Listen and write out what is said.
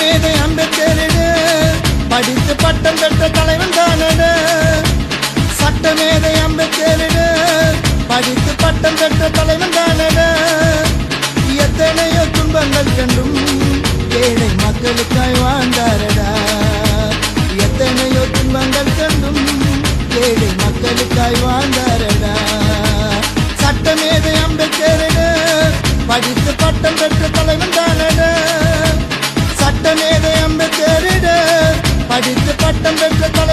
சட்டமேதை அம்பேத்கரிடு படித்து பட்டம் பெற்ற தலைவன் தானடு. சட்டமேதை அம்பேத்கரிடு படித்து பட்டம் பெற்ற தலைவன் தானடு. எத்தனையோ துன்பங்கள் கண்டும் ஏழை மக்களுக்காய் வாழ்ந்தாரடா. எத்தனையோ துன்பங்கள் கண்டும் ஏழை மக்களுக்காய் வாழ்ந்தாரடா. சட்டமேதை அம்பேத்கரிடு படித்து பட்டம் பெற்ற தலைவன் தானடு. சட்டமேதை அம்பேத்கரிடு படித்து பட்டம் பெற்ற தலைவன்